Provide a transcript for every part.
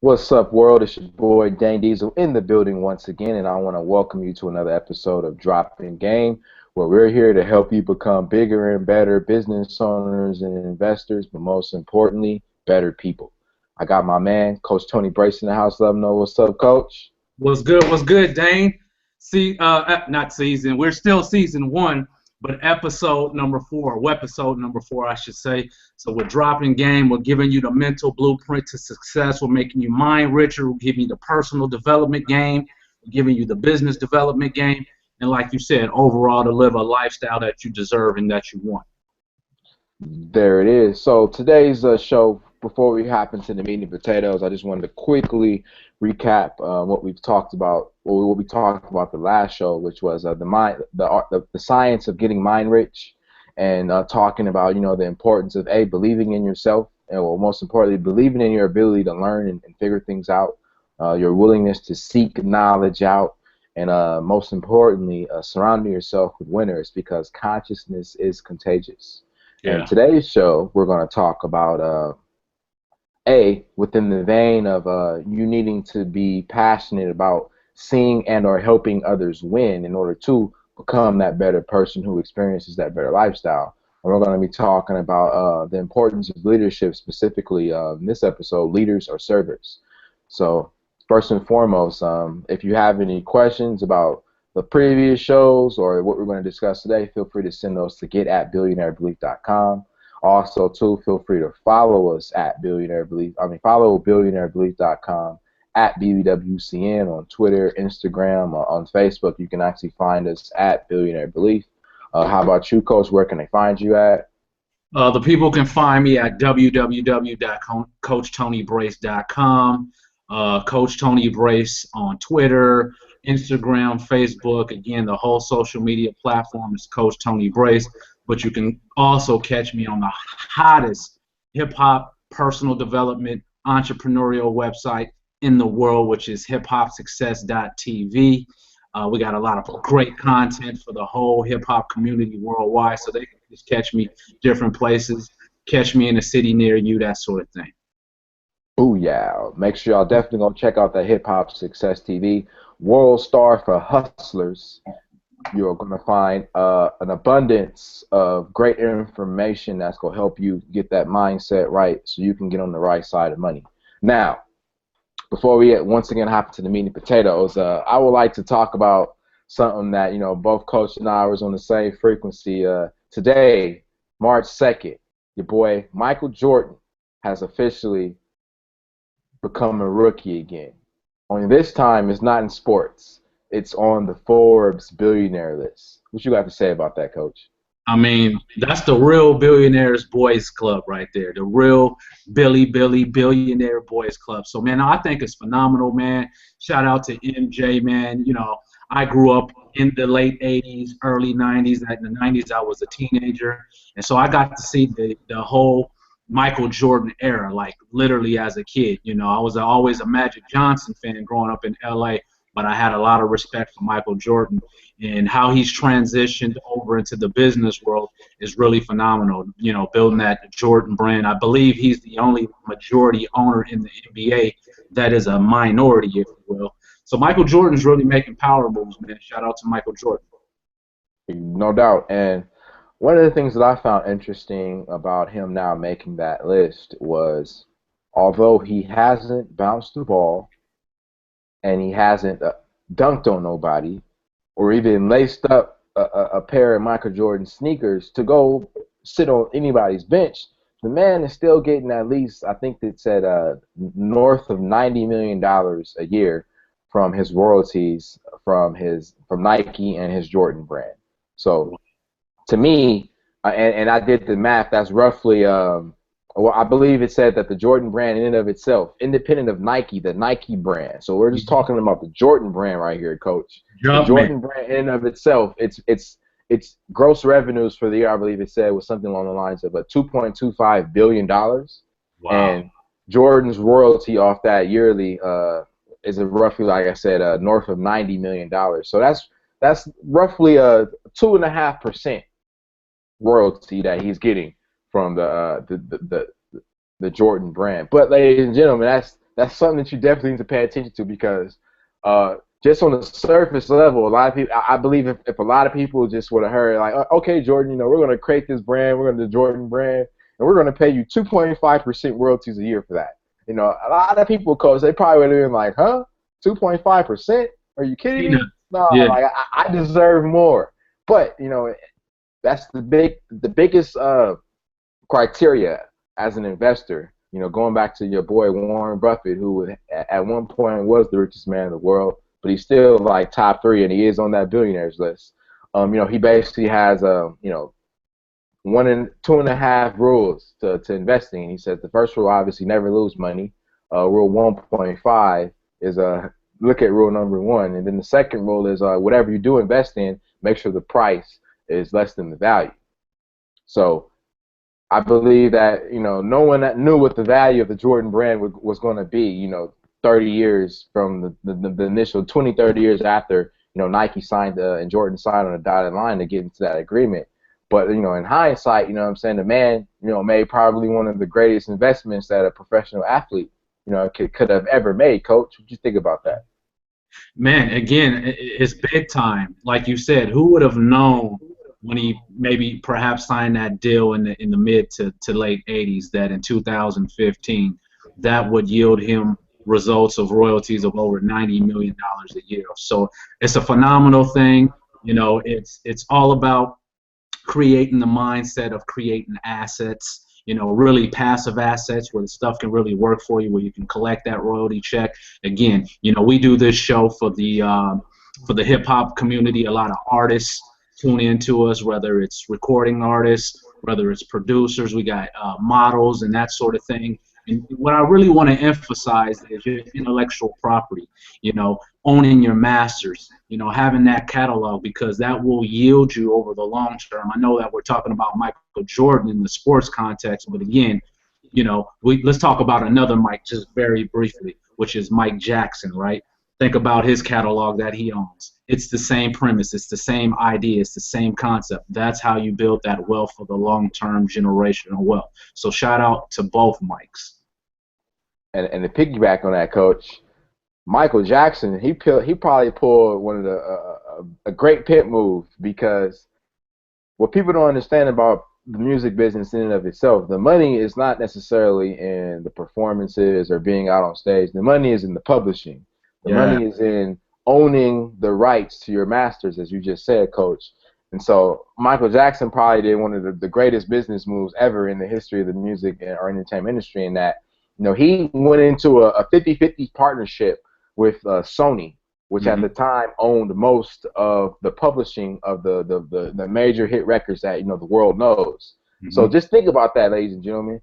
What's up, world? It's your boy Dane Diesel in the building once again, and I want to welcome you to another episode of Dropping Game, where we're here to help you become bigger and better business owners and investors, but most importantly, better people. I got my man, Coach Tony Brace in the house. Let him know what's up, Coach. What's good? What's good, Dane? See, not season. We're still season one, but episode number four, episode number four, I should say. So we're dropping game. We're giving you the mental blueprint to success. We're making you mind richer. We're giving you the personal development game. We're giving you the business development game. And like you said, overall to live a lifestyle that you deserve and that you want. There it is. So today's show, before we hop into the meat and potatoes, I just wanted to quickly recap what we've talked about, what we talked about the last show, which was the science of getting mind rich, and talking about the importance of believing in yourself, and well, most importantly, believing in your ability to learn and figure things out, your willingness to seek knowledge out, and most importantly, surrounding yourself with winners because consciousness is contagious. And Yeah. today's show, we're going to talk about within the vein of you needing to be passionate about seeing and or helping others win in order to become that better person who experiences that better lifestyle. And we're going to be talking about the importance of leadership, specifically in this episode, leaders or servers. So first and foremost, if you have any questions about the previous shows or what we're going to discuss today, feel free to send those to get@billionairebelief.com. Also, too, feel free to follow us at follow billionairebelief.com at BBWCN on Twitter, Instagram, on Facebook. You can actually find us at Billionaire Belief. How about you, Coach? Where can they find you at? The people can find me at www.coachtonybrace.com. Coach Tony Brace on Twitter, Instagram, Facebook. Again, the whole social media platform is Coach Tony Brace. But you can also catch me on the hottest hip-hop personal development entrepreneurial website in the world, which is hiphopsuccess.tv. We got a lot of great content for the whole hip-hop community worldwide, so they can just catch me different places, catch me in a city near you, that sort of thing. Oh yeah, make sure y'all definitely gonna check out the Hip Hop Success TV, world star for hustlers. You're gonna find an abundance of great information that's gonna help you get that mindset right, so you can get on the right side of money. Now, before we once again hop into the meat and potatoes, I would like to talk about something that both Coach and I was on the same frequency. Today, March 2nd, your boy Michael Jordan has officially become a rookie again. Only this time, it's not in sports. It's on the Forbes billionaire list. What you got to say about that, Coach? I mean, that's the real Billionaires Boys Club right there. The real Billy Billionaire Boys Club. So, man, I think it's phenomenal, man. Shout out to MJ, man. I grew up in the late 80s, early 90s. In the 90s, I was a teenager. And so I got to see the whole Michael Jordan era, like literally as a kid. I was always a Magic Johnson fan growing up in L.A., but I had a lot of respect for Michael Jordan, and how he's transitioned over into the business world is really phenomenal. Building that Jordan brand. I believe he's the only majority owner in the NBA that is a minority, if you will. So Michael Jordan's really making power moves, man. Shout out to Michael Jordan. No doubt. And one of the things that I found interesting about him now making that list was, although he hasn't bounced the ball and he hasn't dunked on nobody or even laced up a pair of Michael Jordan sneakers to go sit on anybody's bench, the man is still getting at least, I think it said, north of $90 million a year from his royalties from Nike and his Jordan brand. So to me, and I did the math, that's roughly, well, I believe it said that the Jordan brand in and of itself, independent of Nike, the Nike brand. So we're just talking about the Jordan brand right here, Coach. The Jordan brand in and of itself, its gross revenues for the year, I believe it said, was something along the lines of $2.25 billion. Wow. And Jordan's royalty off that yearly is roughly, like I said, north of $90 million. So that's roughly a 2.5% royalty that he's getting from the Jordan brand. But ladies and gentlemen, that's something that you definitely need to pay attention to because just on the surface level, a lot of people, I believe if a lot of people just would have heard like, okay, Jordan, we're going to create this brand, we're going to do Jordan brand, and we're going to pay you 2.5% royalties a year for that. A lot of people, coach, they probably would have been like, huh, 2.5%? Are you kidding Peanut. me? No, Yeah. like I deserve more. But that's the biggest criteria as an investor. Going back to your boy Warren Buffett, who at one point was the richest man in the world, but he's still like top three, and he is on that billionaires list. He basically has one and two and a half rules to investing. And he says the first rule, obviously, never lose money. Rule 1.5 is look at rule number one, and then the second rule is whatever you do invest in, make sure the price is less than the value. So I believe that no one that knew what the value of the Jordan brand was going to be. 30 years from the initial 20, 30 years after Nike signed and Jordan signed on a dotted line to get into that agreement. But in hindsight, what I'm saying, the man made probably one of the greatest investments that a professional athlete could have ever made. Coach, what do you think about that? Man, again, it's big time. Like you said, who would have known when he maybe perhaps signed that deal in the mid to late 80s that in 2015 that would yield him results of royalties of over $90 million a year. So it's a phenomenal thing. It's all about creating the mindset of creating assets, really passive assets where the stuff can really work for you, where you can collect that royalty check. Again, we do this show for the hip hop community. A lot of artists tune into us, whether it's recording artists, whether it's producers. We got models and that sort of thing. And what I really want to emphasize is your intellectual property, owning your masters, having that catalog, because that will yield you over the long term. I know that we're talking about Michael Jordan in the sports context, but again, let's talk about another Mike just very briefly, which is Mike Jackson, right? Think about his catalog that he owns. It's the same premise. It's the same idea. It's the same concept. That's how you build that wealth for the long-term generational wealth. So shout out to both Mikes. And to piggyback on that, Coach, Michael Jackson, he probably pulled one of a great pit move because what people don't understand about the music business in and of itself, the money is not necessarily in the performances or being out on stage. The money is in the publishing. The Yeah. money is in owning the rights to your masters, as you just said, Coach. And so Michael Jackson probably did one of the greatest business moves ever in the history of the music or entertainment industry in that, he went into a 50-50 partnership with Sony, which at Mm-hmm. the time owned most of the publishing of the major hit records that the world knows. So Mm-hmm. just think about that, ladies and gentlemen.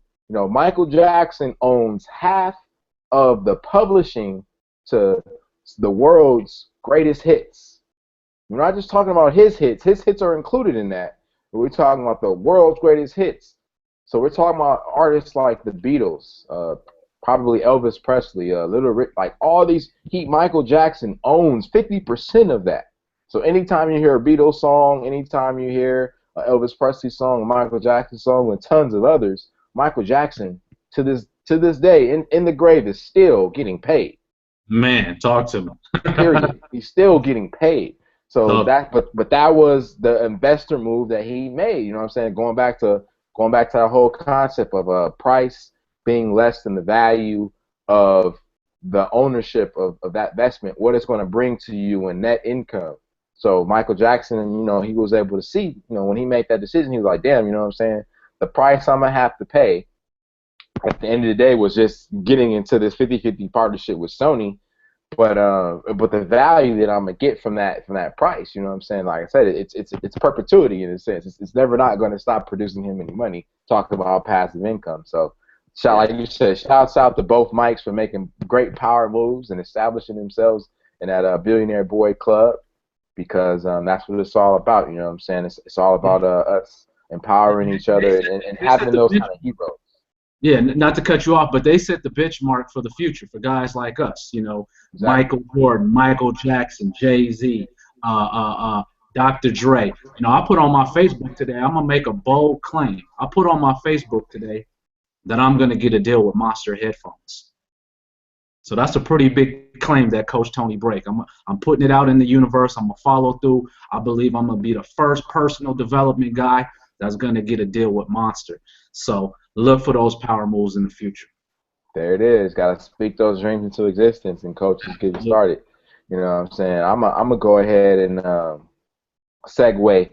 Michael Jackson owns half of the publishing to the world's greatest hits. We're not just talking about his hits. His hits are included in that. But we're talking about the world's greatest hits. So we're talking about artists like the Beatles, probably Elvis Presley, Little Rick, like all these. Michael Jackson owns 50% of that. So anytime you hear a Beatles song, anytime you hear an Elvis Presley song, a Michael Jackson song, and tons of others, Michael Jackson to this day in the grave is still getting paid. Man, talk to me. Period. He's still getting paid. So Talk. but that was the investor move that he made. You know what I'm saying? Going back to that whole concept of a price being less than the value of the ownership of that investment, what it's going to bring to you in net income. So Michael Jackson, he was able to see, when he made that decision, he was like, damn, you know what I'm saying? The price I'm going to have to pay at the end of the day was just getting into this 50-50 partnership with Sony. But the value that I'm gonna get from that price, you know what I'm saying? Like I said, it's perpetuity in a sense. It's never not going to stop producing him any money. Talk about passive income. So, like you said, shouts out to both Mikes for making great power moves and establishing themselves in that billionaire boy club because that's what it's all about. You know what I'm saying? It's all about us empowering each other and They set having the those bench. kind of heroes. Yeah, not to cut you off, but they set the benchmark for the future for guys like us. Exactly. Michael Jordan, Michael Jackson, Jay-Z, Dr. Dre. I put on my Facebook today. I'm gonna make a bold claim. I put on my Facebook today that I'm gonna get a deal with Monster headphones. So that's a pretty big claim that Coach Tony break. I'm putting it out in the universe. I'm gonna follow through. I believe I'm gonna be the first personal development guy that's gonna get a deal with Monster. So look for those power moves in the future. There it is. Got to speak those dreams into existence, and coaches get you started. You know what I'm saying? I'm gonna go ahead and segue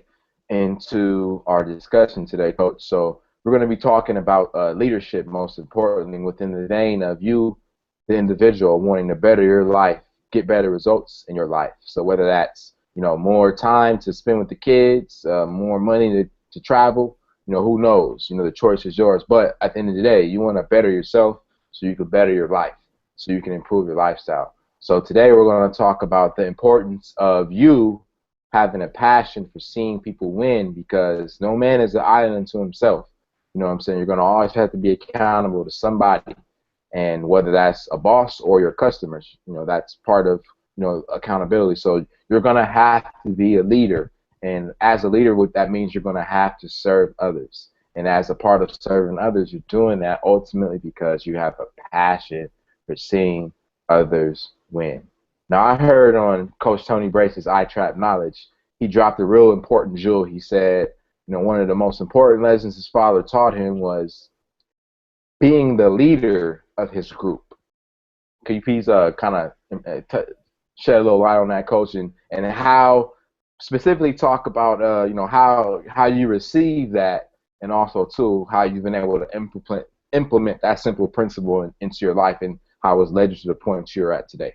into our discussion today, Coach. So we're going to be talking about leadership, most importantly, within the vein of you, the individual, wanting to better your life, get better results in your life. So whether that's more time to spend with the kids, more money to travel, who knows? The choice is yours. But at the end of the day, you want to better yourself so you can better your life, so you can improve your lifestyle. So today we're going to talk about the importance of you having a passion for seeing people win, because no man is an island unto himself. You know what I'm saying? You're going to always have to be accountable to somebody, and whether that's a boss or your customers, that's part of accountability. So you're going to have to be a leader, and as a leader, what that means, you're going to have to serve others. And as a part of serving others, you're doing that ultimately because you have a passion for seeing others win. Now, I heard on Coach Tony Brace's I Trap Knowledge, he dropped a real important jewel. He said, one of the most important lessons his father taught him was being the leader of his group. Can you please kind of shed a little light on that, Coach, and how specifically talk about how you receive that, and also too how you've been able to implement that simple principle into your life, and how it's led you to the point you're at today.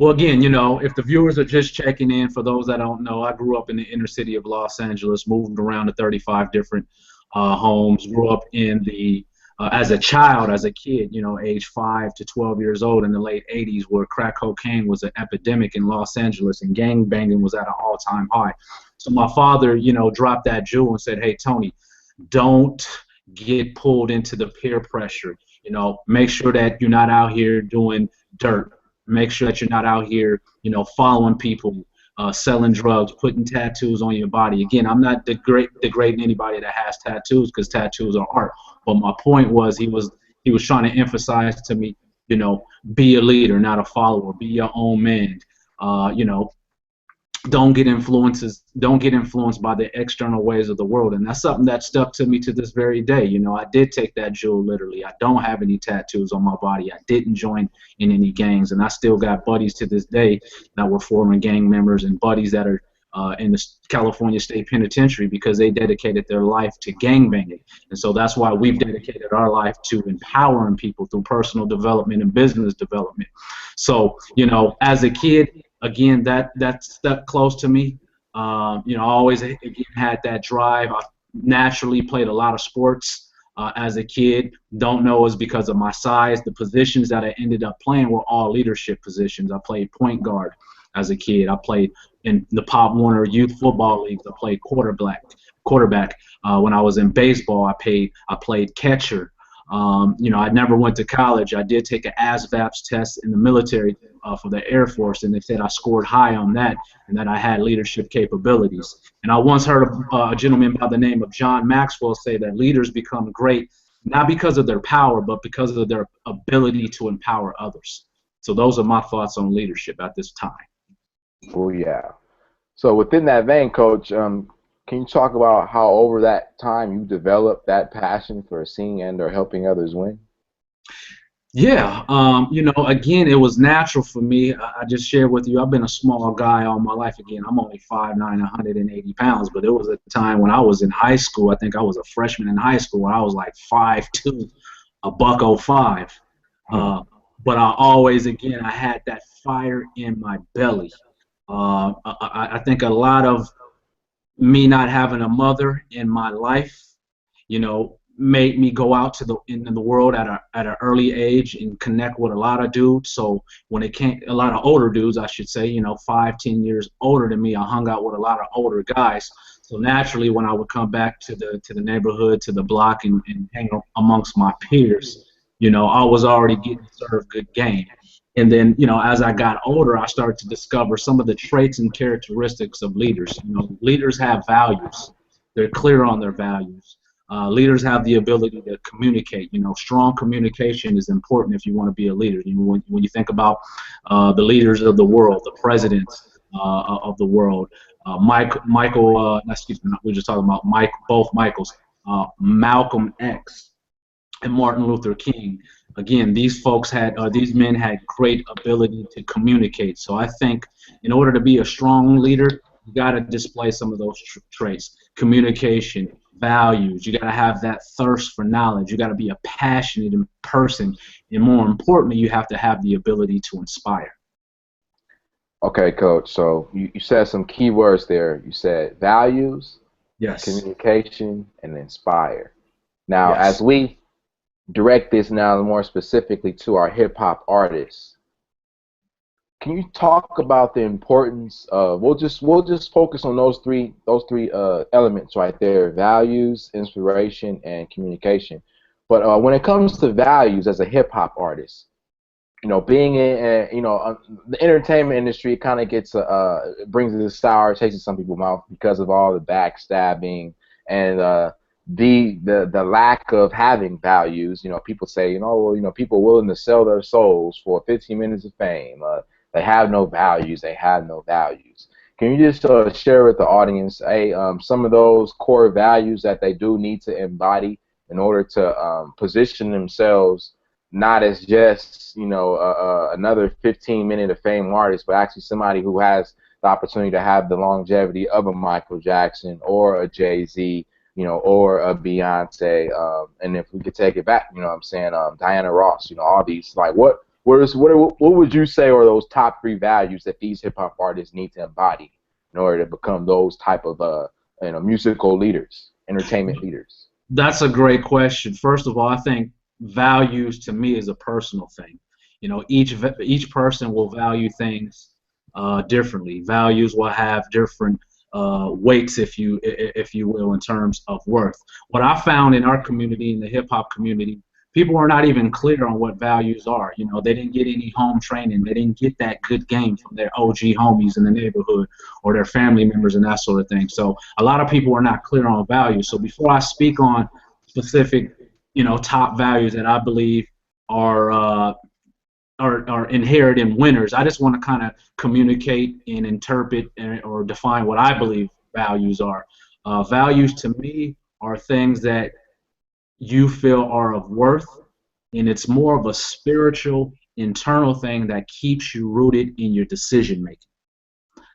Well, again, if the viewers are just checking in, for those that don't know, I grew up in the inner city of Los Angeles, moved around to 35 different homes, grew up in the as a child, as a kid, age 5 to 12 years old in the late 80s, where crack cocaine was an epidemic in Los Angeles and gang banging was at an all-time high. So my father, dropped that jewel and said, hey, Tony, don't get pulled into the peer pressure. Make sure that you're not out here doing dirt. Make sure that you're not out here, following people, selling drugs, putting tattoos on your body. Again, I'm not degrading anybody that has tattoos, because tattoos are art. But my point was, he was trying to emphasize to me, be a leader, not a follower. Be your own man. Don't get influenced by the external ways of the world. And that's something that stuck to me to this very day. I did take that jewel literally. I don't have any tattoos on my body. I didn't join in any gangs, and I still got buddies to this day that were former gang members, and buddies that are in the California State Penitentiary, because they dedicated their life to gangbanging. And so that's why we've dedicated our life to empowering people through personal development and business development. So, as a kid, again, that stuck close to me. I always again had that drive. I naturally played a lot of sports as a kid. Don't know it's because of my size. The positions that I ended up playing were all leadership positions. I played point guard as a kid. I played in the Pop Warner Youth Football Leagues. I played quarterback. When I was in baseball, I played catcher. I never went to college. I did take an ASVABs test in the military for the Air Force, and they said I scored high on that and that I had leadership capabilities. And I once heard a gentleman by the name of John Maxwell say that leaders become great not because of their power, but because of their ability to empower others. So those are my thoughts on leadership at this time. Oh, yeah. So within that vein, Coach, can you talk about how over that time you developed that passion for seeing and or helping others win? Yeah, again, it was natural for me. I just shared with you, I've been a small guy all my life. Again, I'm only 5'9", 180 pounds, but it was a time when I was in high school. I think I was a freshman in high school, and I was like 5'2", a buck '05. But I always, again, I had that fire in my belly. I think a lot of me not having a mother in my life, made me go out in the world at an early age and connect with a lot of dudes. So when it came, a lot of older dudes, I should say, 5-10 years older than me, I hung out with a lot of older guys. So naturally, when I would come back to the neighborhood, to the block, and hang amongst my peers, I was already getting served good game. And then, as I got older, I started to discover some of the traits and characteristics of leaders. Leaders have values. They're clear on their values. Leaders have the ability to communicate. You know, strong communication is important if you want to be a leader. You know, when you think about the leaders of the world, the presidents of the world, excuse me, we were just talking about both Michaels, Malcolm X and Martin Luther King. Again, these men had great ability to communicate. So I think in order to be a strong leader, you got to display some of those traits: communication, values. You got to have that thirst for knowledge. You got to be a passionate person, and more importantly, you have to have the ability to inspire. Okay, Coach. So you said some key words there. You said values, Yes. communication, and inspire. Now, as Yes. we direct this now more specifically to our hip hop artists, can you talk about the importance of we'll just focus on those three elements right there: values, inspiration, and communication. But when it comes to values as a hip hop artist, being in the entertainment industry, it kind of gets brings a sour taste in some people's mouth because of all the backstabbing and the lack of having values. People say, well, people willing to sell their souls for 15 minutes of fame. They have no values. They have no values. Can you just share with the audience, some of those core values that they do need to embody in order to position themselves not as just another 15-minute of fame artist, but actually somebody who has the opportunity to have the longevity of a Michael Jackson or a Jay-Z, or a Beyonce, and if we could take it back, what I'm saying, Diana Ross, all these, like, what would you say are those top three values that these hip hop artists need to embody in order to become those type of musical leaders, entertainment leaders? That's a great question. First of all, I think values to me is a personal thing. You know, each person will value things differently. Values will have different weights, if you will, in terms of worth. What I found in our community, in the hip hop community, people are not even clear on what values are. You know, they didn't get any home training. They didn't get that good game from their OG homies in the neighborhood or their family members and that sort of thing. So a lot of people are not clear on values. So before I speak on specific, top values that I believe are are inherent in winners, I just want to kind of communicate and interpret or define what I believe values are. Values to me are things that you feel are of worth, and it's more of a spiritual, internal thing that keeps you rooted in your decision making.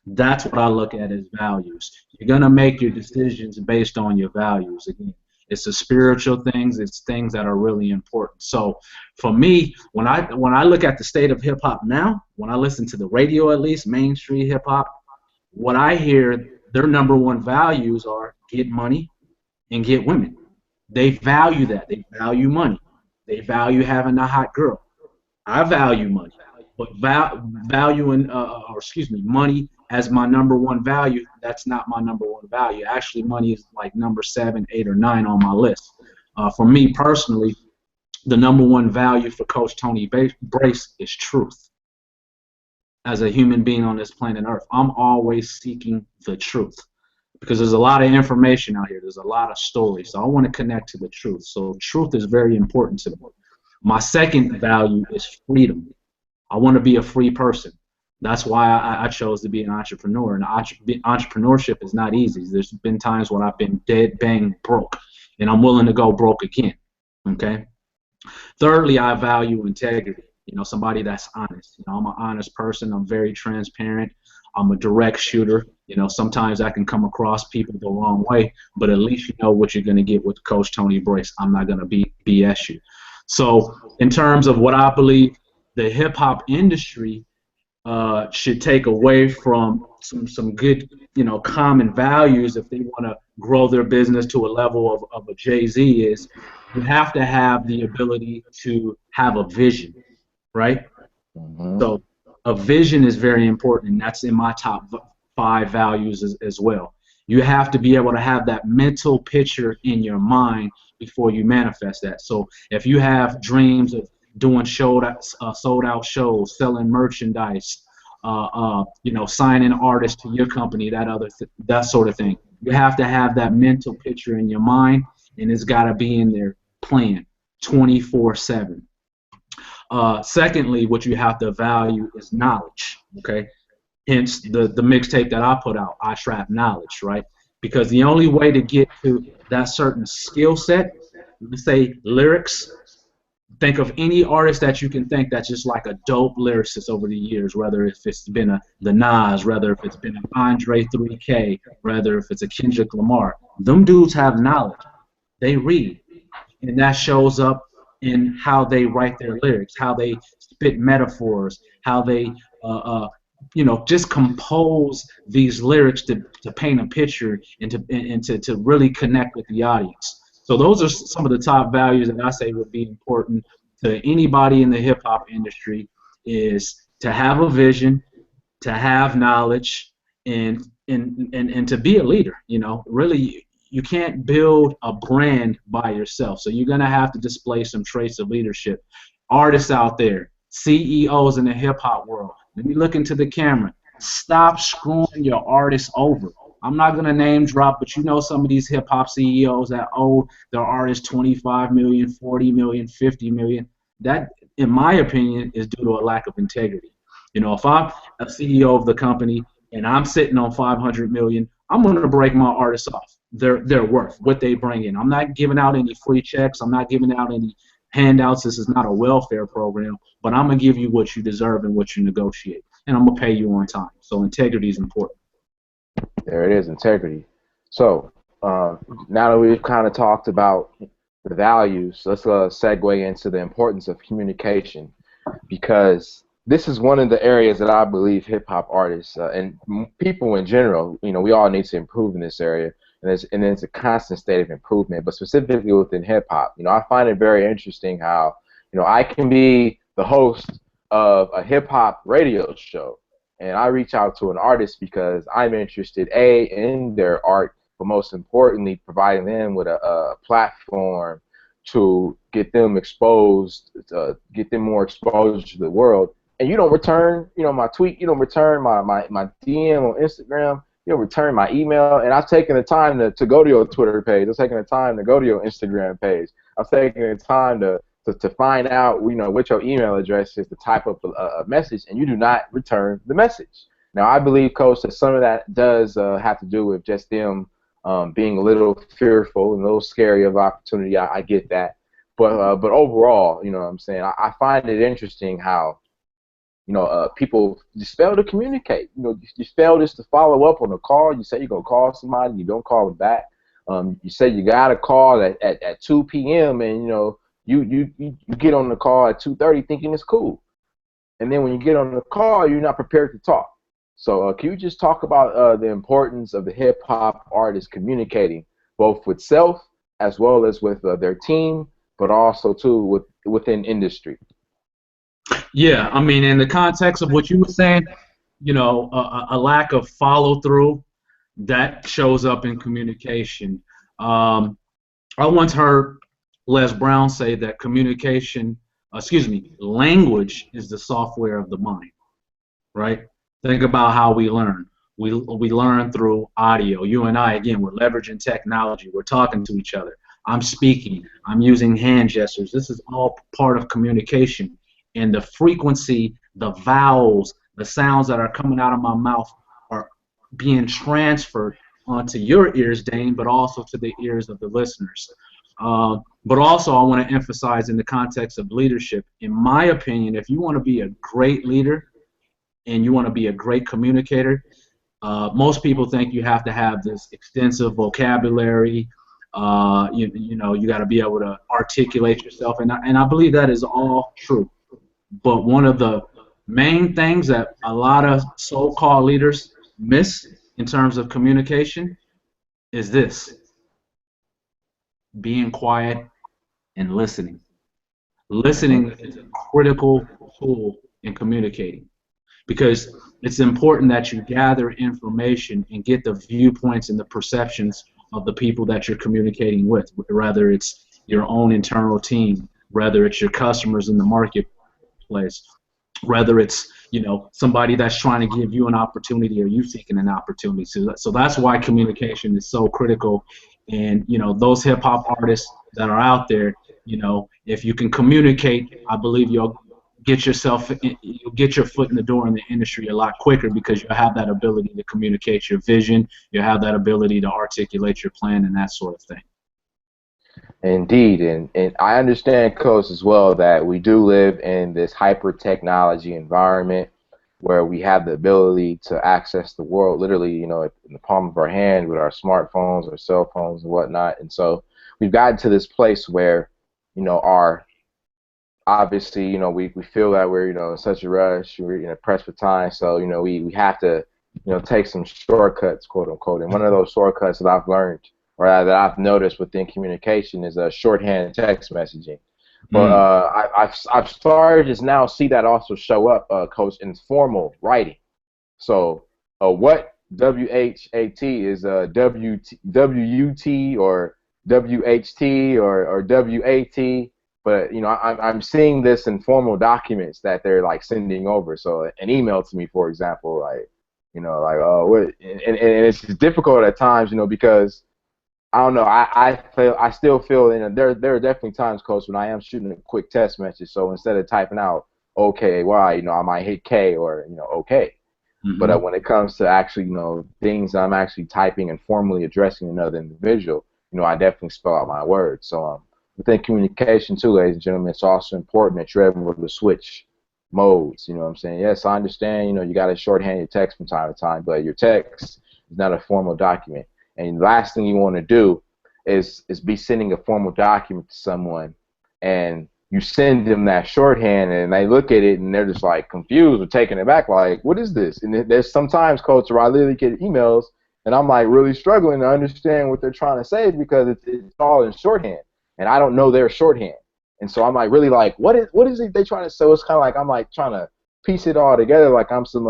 That's what I look at as values. You're gonna make your decisions based on your values. Again, it's the spiritual things. It's things that are really important. So, for me, when I look at the state of hip hop now, when I listen to the radio, at least mainstream hip hop, what I hear their number one values are get money and get women. They value that. They value money. They value having a hot girl. I value money, but valuing, or excuse me, money as my number one value, that's not my number one value. Actually, money is like number 7, 8, or 9 on my list. For me personally, the number one value for Coach Tony Brace is truth. As a human being on this planet Earth, I'm always seeking the truth because there's a lot of information out here. There's a lot of stories. So I want to connect to the truth. So truth is very important to me. My second value is freedom. I want to be a free person. That's why I chose to be an entrepreneur. And entrepreneurship is not easy. There's been times when I've been dead bang broke, and I'm willing to go broke again. Okay. Thirdly, I value integrity. You know, somebody that's honest. You know, I'm an honest person. I'm very transparent. I'm a direct shooter. You know, sometimes I can come across people the wrong way, but at least you know what you're going to get with Coach Tony Brace. I'm not going to BS you. So, in terms of what I believe the hip hop industry should take away from some good, common values if they want to grow their business to a level of a Jay-Z is you have to have the ability to have a vision, right? Hmm. So a vision is very important, and that's in my top 5 values as well. You have to be able to have that mental picture in your mind before you manifest that. So if you have dreams of doing sold out shows, selling merchandise, signing artists to your company, that sort of thing, you have to have that mental picture in your mind, and it's got to be in there playing 24/7. Secondly, what you have to value is knowledge. Okay, hence the mixtape that I put out, I Trap Knowledge, right? Because the only way to get to that certain skill set, let's say lyrics, think of any artist that you can think that's just like a dope lyricist over the years, whether if it's been the Nas, whether if it's been an Andre 3K, whether if it's a Kendrick Lamar. Them dudes have knowledge. They read, and that shows up in how they write their lyrics, how they spit metaphors, how they just compose these lyrics to paint a picture and to really connect with the audience. So those are some of the top values that I say would be important to anybody in the hip hop industry, is to have a vision, to have knowledge, and to be a leader. Really, you can't build a brand by yourself. So you're gonna have to display some traits of leadership. Artists out there, CEOs in the hip hop world, let me look into the camera. Stop screwing your artists over. I'm not gonna name drop, but you know some of these hip hop CEOs that owe their artists 25 million, 40 million, 50 million. That, in my opinion, is due to a lack of integrity. If I'm a CEO of the company and I'm sitting on 500 million, I'm gonna break my artists off. Their worth, what they bring in. I'm not giving out any free checks. I'm not giving out any handouts. This is not a welfare program, but I'm gonna give you what you deserve and what you negotiate, and I'm gonna pay you on time. So integrity is important. There it is, integrity. So now that we've kind of talked about the values, let's segue into the importance of communication, because this is one of the areas that I believe hip hop artists and people in general, we all need to improve in this area, and it's a constant state of improvement. But specifically within hip hop, I find it very interesting how I can be the host of a hip hop radio show, and I reach out to an artist because I'm interested in their art, but most importantly, providing them with a platform to get them exposed, get them more exposure to the world. And you don't return, my tweet, you don't return my DM on Instagram, you don't return my email, and I've taken the time to go to your Twitter page, I've taken the time to go to your Instagram page, I've taken the time to find out, what your email address is, to type up a message, and you do not return the message. Now, I believe, Coach, that some of that does have to do with just them being a little fearful and a little scary of opportunity. I get that, but overall, what I'm saying, I find it interesting how people just fail to communicate. You fail just to follow up on a call. You say you're gonna call somebody, you don't call them back. You say you got a call at 2 p.m. and you get on the call at 2:30 thinking it's cool, and then when you get on the call, you're not prepared to talk. So can you just talk about the importance of the hip hop artist communicating both with self as well as with their team, but also too within industry? Yeah, I mean, in the context of what you were saying, a lack of follow through, that shows up in communication. I once heard Les Brown say that language is the software of the mind, right? Think about how we learn. We learn through audio. You and I, again, we're leveraging technology. We're talking to each other. I'm speaking. I'm using hand gestures. This is all part of communication. And the frequency, the vowels, the sounds that are coming out of my mouth are being transferred onto your ears, Dane, but also to the ears of the listeners. But also, I want to emphasize in the context of leadership, in my opinion, if you want to be a great leader and you want to be a great communicator, most people think you have to have this extensive vocabulary. You got to be able to articulate yourself, and I believe that is all true. But one of the main things that a lot of so-called leaders miss in terms of communication is this: being quiet and listening. Listening is a critical tool in communicating, because it's important that you gather information and get the viewpoints and the perceptions of the people that you're communicating with, whether it's your own internal team, whether it's your customers in the marketplace, whether it's somebody that's trying to give you an opportunity or you seeking an opportunity. So that's why communication is so critical And those hip hop artists that are out there, if you can communicate, I believe you'll get your foot in the door in the industry a lot quicker because you'll have that ability to communicate your vision, you'll have that ability to articulate your plan and that sort of thing. Indeed, and I understand, Coach, as well that we do live in this hyper technology environment where we have the ability to access the world literally, in the palm of our hand with our smartphones or cell phones and whatnot. And so we've gotten to this place where, our obviously, we feel that we're, in such a rush, we're, pressed for time. So, we have to, take some shortcuts, quote unquote. And one of those shortcuts that I've learned or that I've noticed within communication is shorthand text messaging. But Mm. I've started to now see that also show up, Coach, in formal writing. So what WHAT is WUT or WHT or WAT. But I'm seeing this in formal documents that they're like sending over. So an email to me, for example, like like oh what, and it's difficult at times, because I don't know. I still feel, there are definitely times, Coach, when I am shooting a quick text message. So instead of typing out OKY, I might hit K or OK. But Hmm. when it comes to actually, things I'm actually typing and formally addressing another individual, I definitely spell out my words. So within communication too, ladies and gentlemen, it's also important that you're able to switch modes. You know what I'm saying? Yes, I understand. You got to shorthand your text from time to time, but your text is not a formal document. And the last thing you want to do is be sending a formal document to someone, and you send them that shorthand, and they look at it and they're just like confused or taken aback, like, what is this? And there's sometimes, Coach, where I literally get emails and I'm like really struggling to understand what they're trying to say because it's all in shorthand, and I don't know their shorthand. And so I'm like really like, what is it they trying to? So it's kind of like I'm like trying to piece it all together, like I'm some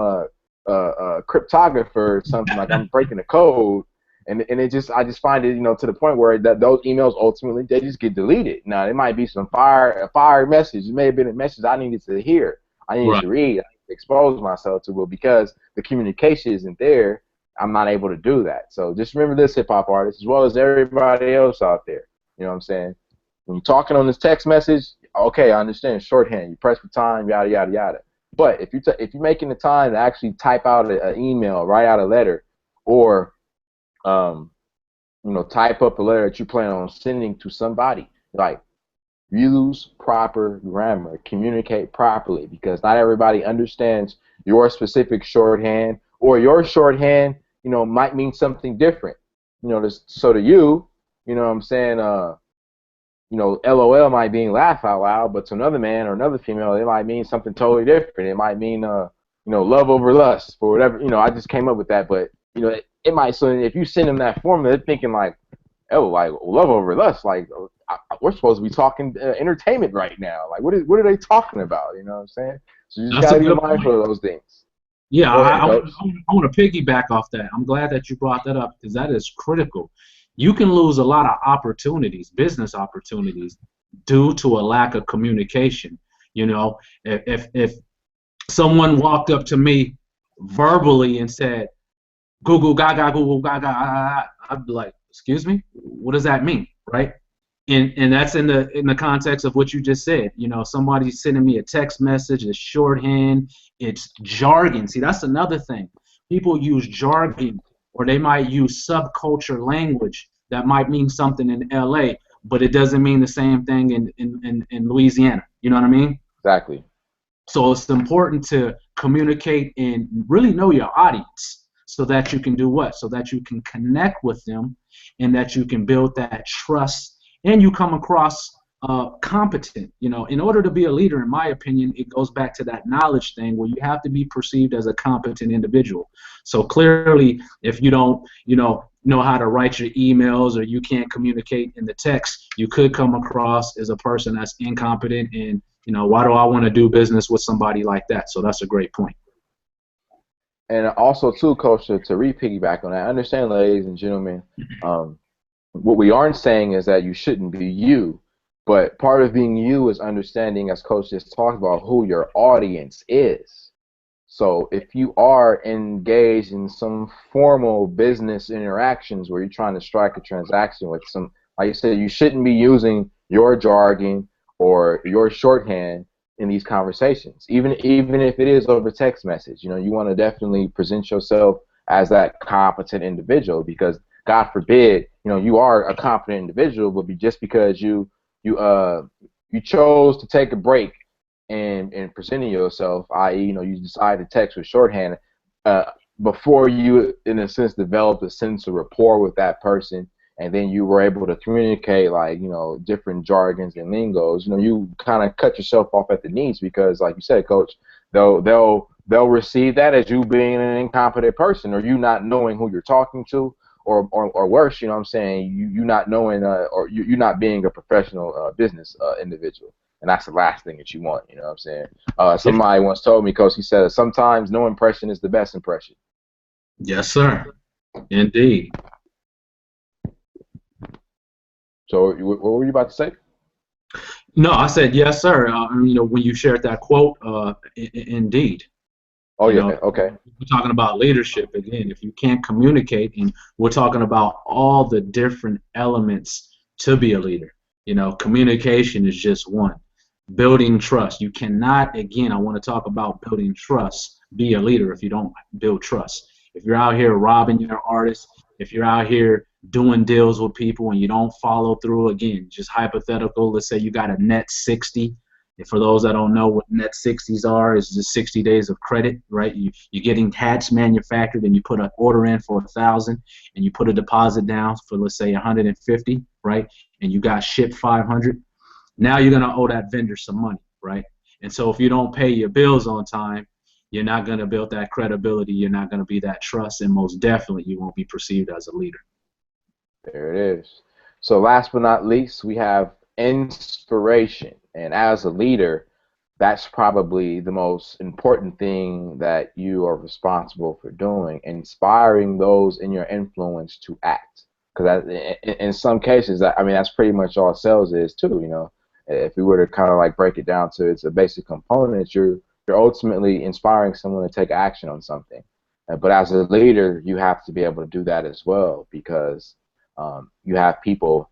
cryptographer or something, like I'm breaking the code. And I just find it, to the point where that those emails ultimately they just get deleted. Now it might be a fire message. It may have been a message I needed to hear, I needed Right. to read, I needed to expose myself to, but because the communication isn't there, I'm not able to do that. So just remember this, hip hop artists, as well as everybody else out there. You know what I'm saying? When you're talking on this text message, okay, I understand shorthand. You press for time, yada yada yada. But if you're making the time to actually type out an email, write out a letter, or um, type up a letter that you plan on sending to somebody. Like, use proper grammar, communicate properly, because not everybody understands your specific shorthand, or your shorthand, might mean something different. So to you, what I'm saying, LOL might mean laugh out loud, but to another man or another female, it might mean something totally different. It might mean, love over lust for whatever. I just came up with that, but it might. So if you send them that formula, they're thinking like, oh, like love over lust, like we're supposed to be talking entertainment right now. Like, what are they talking about? You know what I'm saying? So you just That's got a to be good point. mindful of those things. Yeah, Go I, ahead, I, coach. I want to piggyback off that. I'm glad that you brought that up because that is critical. You can lose a lot of opportunities, business opportunities, due to a lack of communication. If someone walked up to me verbally and said, Google Gaga," I'd be like, "Excuse me, what does that mean?" Right? And that's in the context of what you just said. Somebody's sending me a text message, it's shorthand, it's jargon. See, that's another thing. People use jargon, or they might use subculture language that might mean something in LA, but it doesn't mean the same thing in Louisiana. You know what I mean? Exactly. So it's important to communicate and really know your audience so that you can do what? So that you can connect with them and that you can build that trust and you come across competent. In order to be a leader, in my opinion, it goes back to that knowledge thing where you have to be perceived as a competent individual. So clearly, if you don't, know how to write your emails or you can't communicate in the text, you could come across as a person that's incompetent and why do I want to do business with somebody like that? So that's a great point. And also too, coach, to re-piggyback on that, understand, ladies and gentlemen, um, what we aren't saying is that you shouldn't be you, but part of being you is understanding, as coach just talked about, who your audience is. So if you are engaged in some formal business interactions where you're trying to strike a transaction with some, like you said, you shouldn't be using your jargon or your shorthand in these conversations, even if it is over text message. You know, you want to definitely present yourself as that competent individual because God forbid, you know, you are a competent individual, but just because you you chose to take a break and presenting yourself, i.e., you know, you decide to text with shorthand uh, before you, in a sense, developed a sense of rapport with that person, and then you were able to communicate like you know different jargons and lingos. You know, you kind of cut yourself off at the knees because, like you said, Coach, they'll receive that as you being an incompetent person or you not knowing who you're talking to. Or worse, you know what I'm saying, you not knowing or you not being a professional business individual. And that's the last thing that you want. You know what I'm saying? If, Somebody once told me, Coach, he said, sometimes no impression is the best impression. yes, sir. Indeed. So what were you about to say? No, I said yes, sir. You know, when you shared that quote, indeed. Oh You yeah, know, okay. we're talking about leadership again. If you can't communicate, and we're talking about all the different elements to be a leader. You know, communication is just one. Building trust. You cannot, again, I want to talk about building trust. Be a leader if you don't build trust. If you're out here robbing your artists, if you're out here doing deals with people and you don't follow through, again, just hypothetical. Let's say you got a net 60. And for those that don't know what net 60s are, is just 60 days of credit, right? You're getting hats manufactured and you put an order in for 1,000 and you put a deposit down for, let's say, 150, right? And you got shipped 500. Now you're going to owe that vendor some money, right? And so if you don't pay your bills on time, you're not going to build that credibility. You're not going to be that trust. And most definitely, you won't be perceived as a leader. There it is. So last but not least, we have inspiration. And as a leader, that's probably the most important thing that you are responsible for doing, inspiring those in your influence to act. Because in some cases, I mean, that's pretty much all sales is too. You know, if we were to kind of like break it down to its a basic component, you're ultimately inspiring someone to take action on something. But as a leader, you have to be able to do that as well because you have people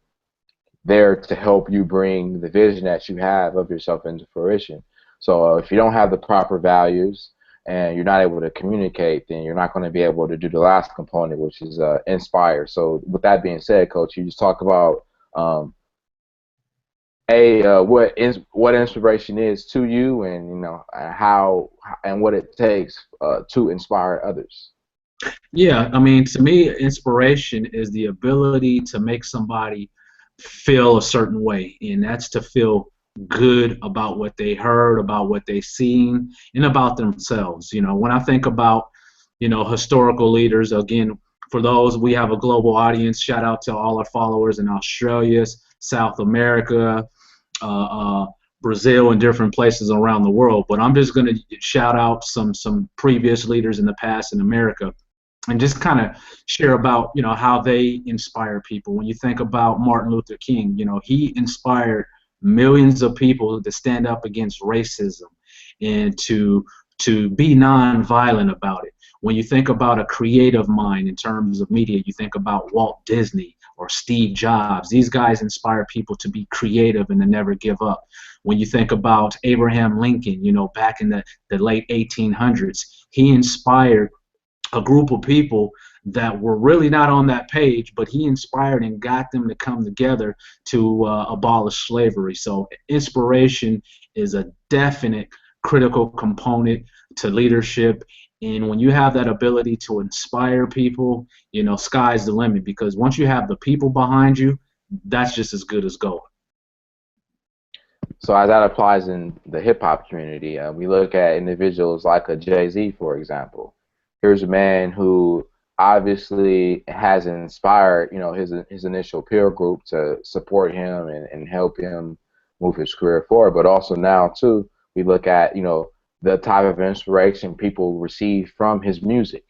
there to help you bring the vision that you have of yourself into fruition. So if you don't have the proper values and you're not able to communicate, then you're not going to be able to do the last component, which is inspire. So with that being said, Coach, you just talk about what inspiration is to you, and you know how and what it takes to inspire others. Yeah, I mean, to me, inspiration is the ability to make somebody feel a certain way, and that's to feel good about what they heard, about what they seen, and about themselves. You know, when I think about, historical leaders, again, for those, we have a global audience. Shout out to all our followers in Australia, South America, uh, uh, Brazil, and different places around the world. But I'm just going to shout out some previous leaders in the past in America and just kind of share about how they inspire people. When you think about Martin Luther King, he inspired millions of people to stand up against racism and to be nonviolent about it. When you think about a creative mind in terms of media, you think about Walt Disney or Steve Jobs. These guys inspire people to be creative and to never give up. When you think about Abraham Lincoln, back in the late 1800s, he inspired a group of people that were really not on that page, but he inspired and got them to come together to abolish slavery. So inspiration is a definite critical component to leadership. And when you have that ability to inspire people, sky's the limit, because once you have the people behind you, that's just as good as gold. So as that applies in the hip hop community, we look at individuals like a Jay-Z, for example. Here's a man who obviously has inspired, you know, his initial peer group to support him and help him move his career forward. But also now too, we look at, you know, the type of inspiration people receive from his music.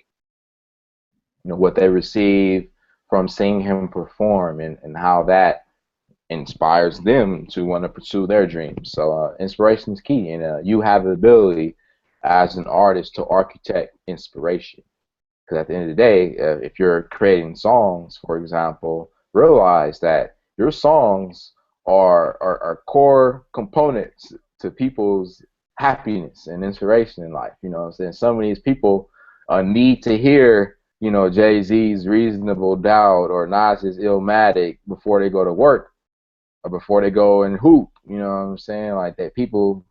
You know, what they receive from seeing him perform and how that inspires them to want to pursue their dreams. So inspiration is key, and you have the ability. as an artist to architect inspiration. Because at the end of the day, if you're creating songs, for example, realize that your songs are core components to people's happiness and inspiration in life. You know what I'm saying? Some of these people need to hear, Jay-Z's Reasonable Doubt or Nas's Illmatic before they go to work or before they go and hoop. You know what I'm saying? Like that, people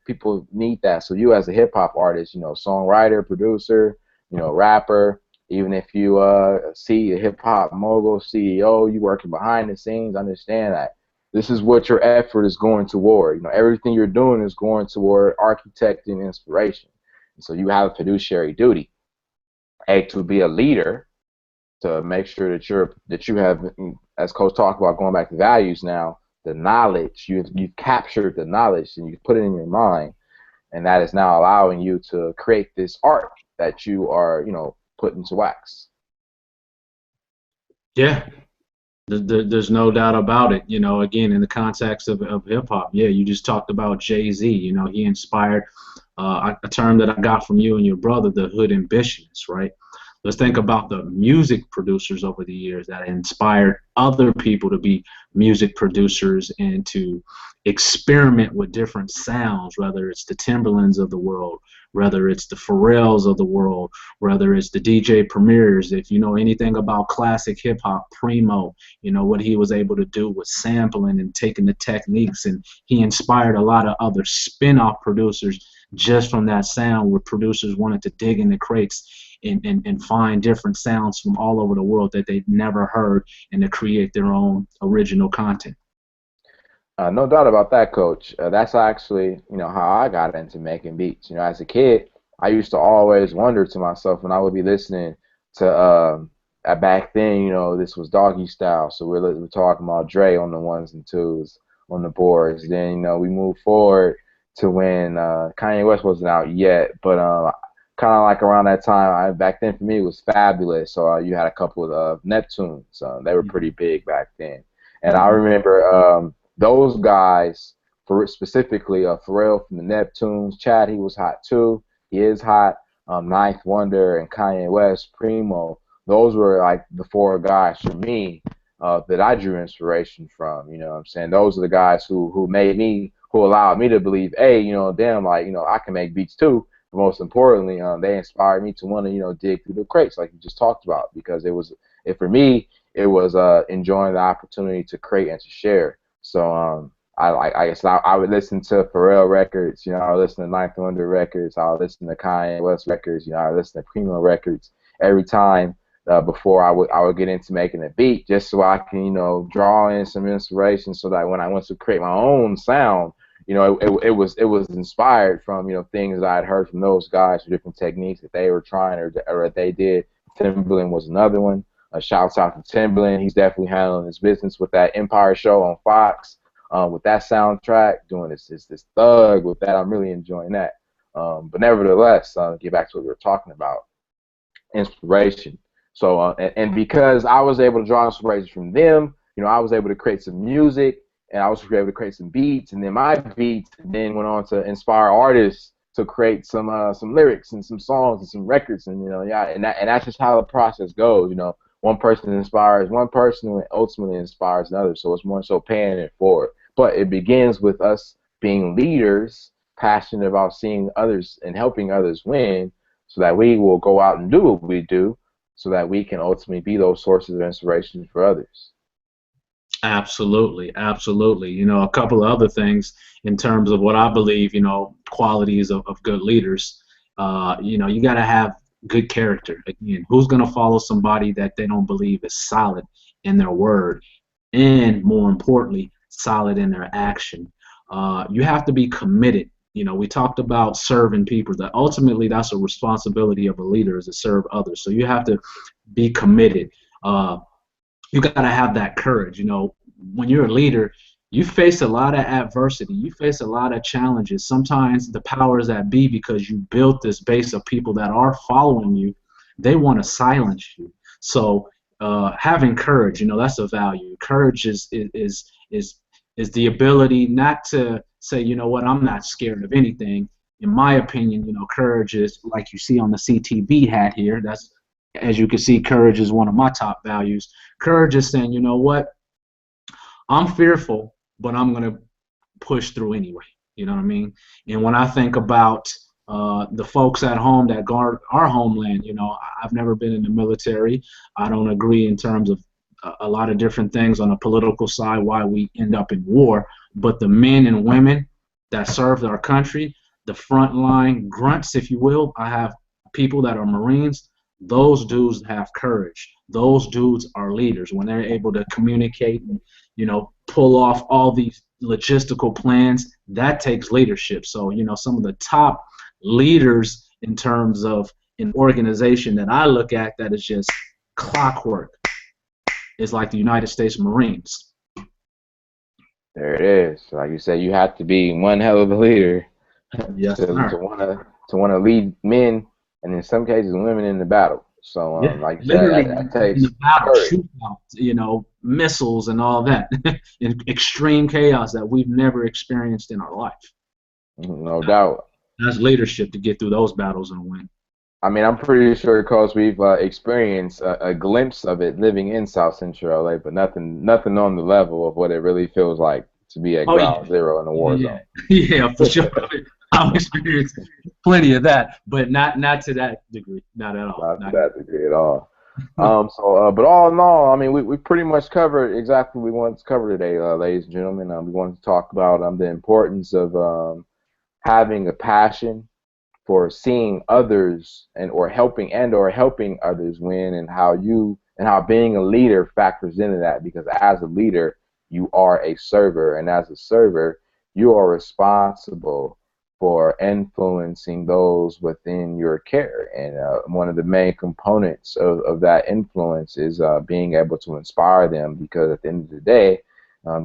need that. So you as a hip hop artist, songwriter, producer, rapper, even if you see a hip hop mogul, CEO, you working behind the scenes, understand that this is what your effort is going toward. Everything you're doing is going toward architecting inspiration. And so you have a fiduciary duty, A, to be a leader, to make sure that you have, as Coach talked about, going back to values now, the knowledge you've captured the knowledge and you put it in your mind, and that is now allowing you to create this art that you are put into wax. Yeah, there's no doubt about it. Again, in the context of hip hop, yeah, you just talked about Jay-Z. He inspired a term that I got from you and your brother, the hood ambitionists, right? Let's think about the music producers over the years that inspired other people to be music producers and to experiment with different sounds, whether it's the Timberlands of the world, whether it's the Pharrells of the world, whether it's the DJ Premiers. If you know anything about classic hip hop, Primo, what he was able to do with sampling and taking the techniques, and he inspired a lot of other spin-off producers just from that sound, where producers wanted to dig in the crates and find different sounds from all over the world that they'd never heard, and to create their own original content. No doubt about that, Coach. That's actually, how I got into making beats. As a kid, I used to always wonder to myself when I would be listening to, back then, this was doggy style, so we're talking about Dre on the ones and twos on the boards. Then, we moved forward to when Kanye West wasn't out yet, but kind of like around that time, back then for me it was Fabulous. So you had a couple of Neptunes. They were pretty big back then, and I remember those guys, for specifically Pharrell from the Neptunes, Chad, he was hot too. He is hot. Ninth Wonder and Kanye West, Primo. Those were like the four guys for me that I drew inspiration from. You know what I'm saying? Those are the guys who made me, who allowed me to believe, hey, damn, like, I can make beats too. But most importantly, they inspired me to want to, dig through the crates like you just talked about, because for me, it was enjoying the opportunity to create and to share. So I guess I would listen to Pharrell records, I would listen to Ninth Wonder records, I would listen to Kanye West records, I would listen to Primo records every time before I would get into making a beat, just so I can draw in some inspiration, so that when I went to create my own sound, it was inspired from things that I had heard from those guys, or different techniques that they were trying or that they did. Timberland was another one. Shouts out to Timberland. He's definitely handling his business with that Empire show on Fox, with that soundtrack, doing this thug with that. I'm really enjoying that. But nevertheless, get back to what we were talking about, inspiration. So and because I was able to draw inspiration from them, I was able to create some music, and I was able to create some beats, and then my beats then went on to inspire artists to create some lyrics and some songs and some records, and yeah, and that's just how the process goes. One person inspires one person and ultimately inspires another. So it's more so paying it forward. But it begins with us being leaders, passionate about seeing others and helping others win, so that we will go out and do what we do, so that we can ultimately be those sources of inspiration for others. Absolutely, absolutely. A couple of other things in terms of what I believe, qualities of good leaders. You got to have good character. Again, who's going to follow somebody that they don't believe is solid in their word, and more importantly, solid in their action? You have to be committed. We talked about serving people. That ultimately, that's a responsibility of a leader, is to serve others. So you have to be committed. You got to have that courage. When you're a leader, you face a lot of adversity. You face a lot of challenges. Sometimes the powers that be, because you built this base of people that are following you, they want to silence you. So having courage, that's a value. Courage is the ability not to say, I'm not scared of anything. in my opinion, courage is like you see on the CTB hat here. That's, as you can see, courage is one of my top values. Courage is saying, you know what, I'm fearful, but I'm gonna push through anyway. You know what I mean? And when I think about the folks at home that guard our homeland, I've never been in the military. I don't agree in terms of a lot of different things on the political side why we end up in war. But the men and women that served our country, the frontline grunts, if you will, I have people that are Marines. Those dudes have courage. Those dudes are leaders when they're able to communicate and pull off all these logistical plans. That takes leadership. So some of the top leaders in terms of an organization that I look at that is just clockwork is like the United States Marines. There it is. Like you said, you have to be one hell of a leader Yes, to sir. want to lead men, and in some cases women in the battle. So Yeah, like you said, literally that in the takes battle, courage. shootout, missiles and all that, in extreme chaos that we've never experienced in our life. No doubt. That's leadership to get through those battles and win. I mean, I'm pretty sure because we've experienced a glimpse of it living in South Central LA, but nothing on the level of what it really feels like to be at Oh yeah, ground zero in a war yeah, zone. yeah, for sure. I've experienced plenty of that, but not to that degree, not at all. Not to Not that degree at all. But all in all, I mean, we pretty much covered exactly what we wanted to cover today, ladies and gentlemen. We wanted to talk about the importance of having a passion for seeing others and or helping others win, and how being a leader factors into that, because as a leader you are a server, and as a server you are responsible for influencing those within your care, and one of the main components of that influence is being able to inspire them, because at the end of the day,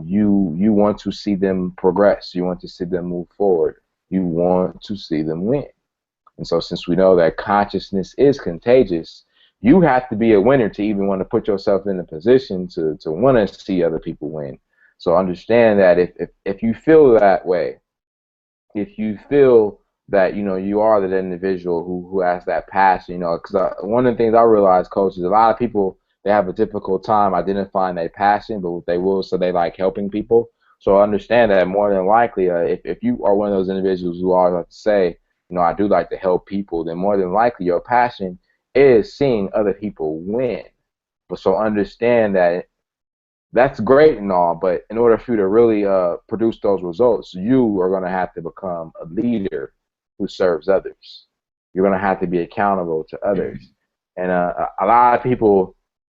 you want to see them progress, you want to see them move forward, you want to see them win. And so, since we know that consciousness is contagious, you have to be a winner to even want to put yourself in a position to want to see other people win. So understand that if you feel that way, if you feel that you are that individual who has that passion, because one of the things I realize, coach, is a lot of people, they have a difficult time identifying their passion, but what they will say, they like helping people. So understand that more than likely, if you are one of those individuals who always like to say, I do like to help people, then more than likely your passion is seeing other people win. But so understand that that's great and all, but in order for you to really produce those results, you are going to have to become a leader who serves others. You're going to have to be accountable to others. And a lot of people,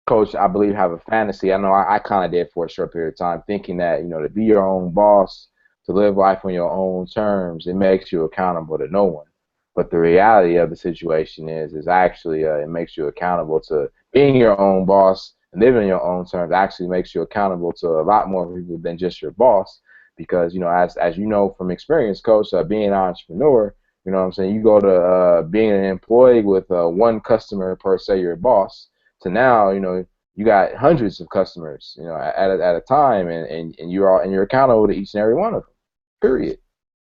coach, I believe, have a fantasy. I know I kind of did for a short period of time, thinking that, to be your own boss, to live life on your own terms, it makes you accountable to no one. But the reality of the situation is actually it makes you accountable to being your own boss, and living on your own terms actually makes you accountable to a lot more people than just your boss. Because as you know from experience, coach, being an entrepreneur, what I'm saying, you go to being an employee with one customer per se, your boss, to now, you got hundreds of customers, at a time, and you're accountable to each and every one of them. Period.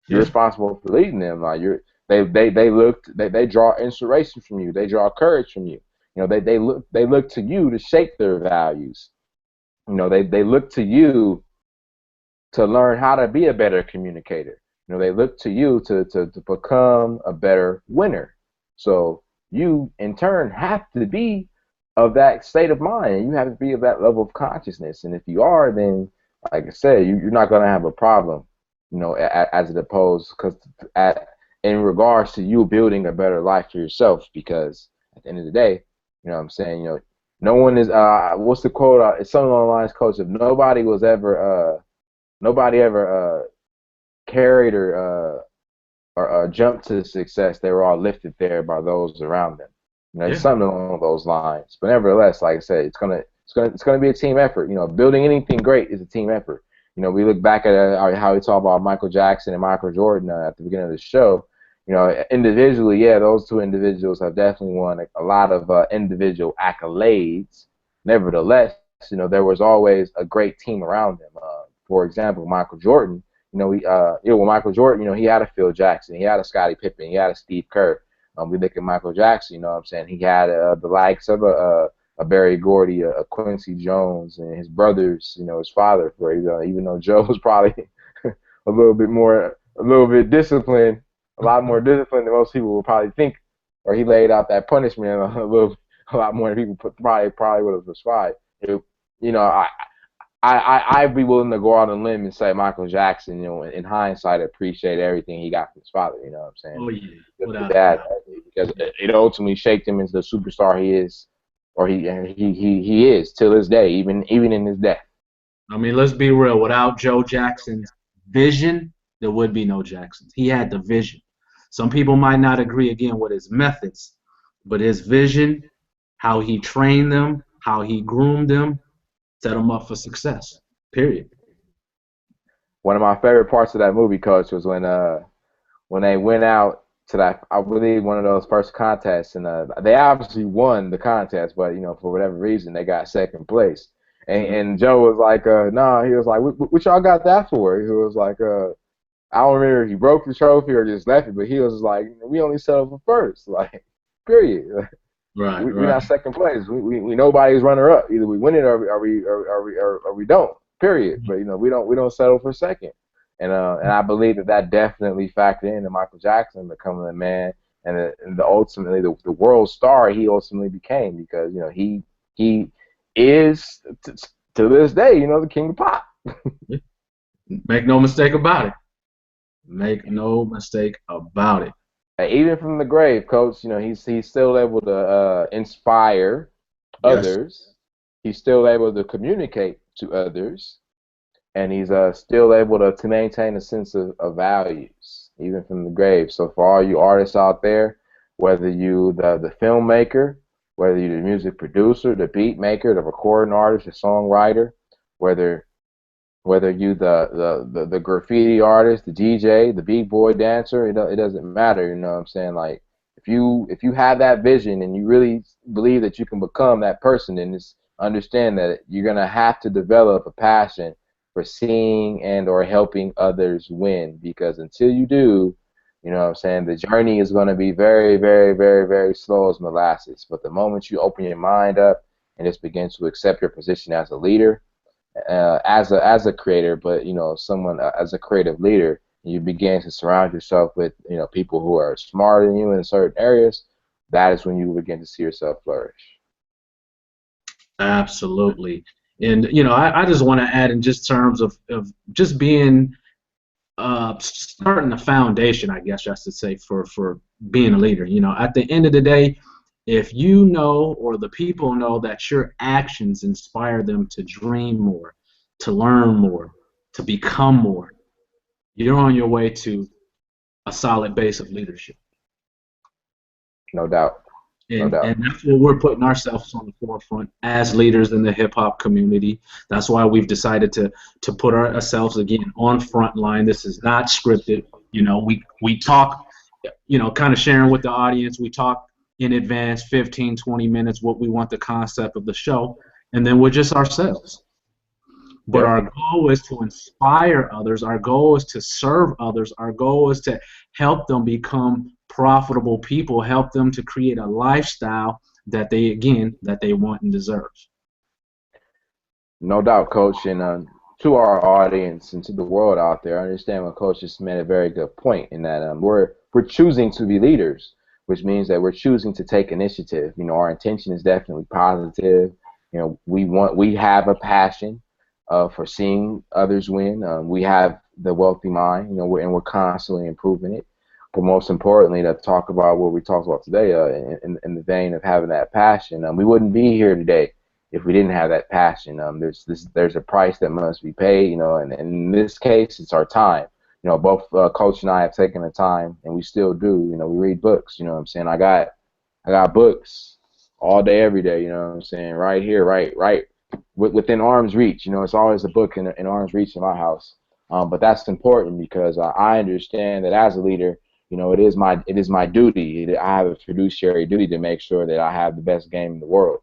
You're Yeah, responsible for leading them. Like they draw inspiration from you. They draw courage from you. They look to you to shape their values. They look to you to learn how to be a better communicator. They look to you to become a better winner. So you, in turn, have to be of that state of mind. You have to be of that level of consciousness. And if you are, then, like I said, you're not going to have a problem, as it opposed, because in regards to you building a better life for yourself, because at the end of the day, what I'm saying, no one is, what's the quote? It's something along the lines, coach, if nobody ever carried or jumped to success. They were all lifted there by those around them. It's yeah, something along those lines. But nevertheless, like I said, it's gonna be a team effort. Building anything great is a team effort. We look back at how we talk about Michael Jackson and Michael Jordan at the beginning of the show. Individually, yeah, those two individuals have definitely won a lot of individual accolades. Nevertheless, there was always a great team around them. For example, Michael Jordan. With Michael Jordan, he had a Phil Jackson, he had a Scottie Pippen, he had a Steve Kerr. We look at Michael Jackson, you know what I'm saying? He had the likes of a Barry Gordy, a Quincy Jones, and his brothers, his father, for even though Joe was probably a little bit disciplined, a lot more disciplined than most people would probably think, or he laid out that punishment a lot more than people probably would have prescribed. It, you know, I'd be willing to go out on a limb and say Michael Jackson, in hindsight, appreciate everything he got from his father. You know what I'm saying? Oh yeah, Just his without a dad, doubt. because it ultimately shaped him into the superstar he is, or he is till this day, even in his death. I mean, let's be real. Without Joe Jackson's vision, there would be no Jacksons. He had the vision. Some people might not agree again with his methods, but his vision, how he trained them, how he groomed them, set them up for success. Period. One of my favorite parts of that movie, Coach, was when they went out to that, I believe, one of those first contests, and they obviously won the contest, but for whatever reason they got second place. And Joe was like, nah, he was like, what y'all got that for? He was like, I don't remember if he broke the trophy or just left it, but he was like, we only settled for first, like, period. Right, We're right. not second place. We nobody's runner up. Either we win it or we don't. Period. But we don't settle for second. And I believe that definitely factored into Michael Jackson becoming a man and the ultimately the world star he ultimately became, because he is to this day the king of pop. Make no mistake about it. Make no mistake about it. Even from the grave, Coach, he's still able to inspire Yes. others. He's still able to communicate to others, and he's still able to maintain a sense of values, even from the grave. So for all you artists out there, whether you the filmmaker, whether you the music producer, the beat maker, the recording artist, the songwriter, whether you the graffiti artist, the DJ, the b-boy dancer, it doesn't matter. You know what I'm saying? Like if you have that vision and you really believe that you can become that person, then just understand that you're gonna have to develop a passion for seeing and or helping others win. Because until you do, you know what I'm saying, the journey is gonna be very, very, very, very slow as molasses. But the moment you open your mind up and just begin to accept your position as a leader, as a creator, but someone as a creative leader, you begin to surround yourself with people who are smarter than you in certain areas. That is when you begin to see yourself flourish. Absolutely. And I just want to add in just terms of just being starting the foundation, I guess I should say, for being a leader. At the end of the day, if you know or the people know that your actions inspire them to dream more, to learn more, to become more, you're on your way to a solid base of leadership. No doubt. No And doubt. that's what we're putting ourselves on the forefront as leaders in the hip hop community. That's why we've decided to put ourselves again on front line. This is not scripted. We talk, kind of sharing with the audience. We talk in advance, 15, 20 minutes, what we want the concept of the show, and then we're just ourselves. But Yep. our goal is to inspire others. Our goal is to serve others. Our goal is to help them become profitable people, help them to create a lifestyle that they want and deserve. No doubt, Coach. And to our audience and to the world out there, I understand what Coach just made a very good point in that we're choosing to be leaders, which means that we're choosing to take initiative. Our intention is definitely positive. We have a passion for seeing others win. We have the wealthy mind, and we're constantly improving it. But most importantly, to talk about what we talked about today, in the vein of having that passion, we wouldn't be here today if we didn't have that passion. There's a price that must be paid, and in this case, it's our time. Both Coach and I have taken the time, and we still do. We read books. You know what I'm saying? I got books all day, every day. You know what I'm saying? Right here, right within arm's reach. It's always a book in arm's reach in my house. But that's important because I understand that as a leader, it is my duty. I have a fiduciary duty to make sure that I have the best game in the world.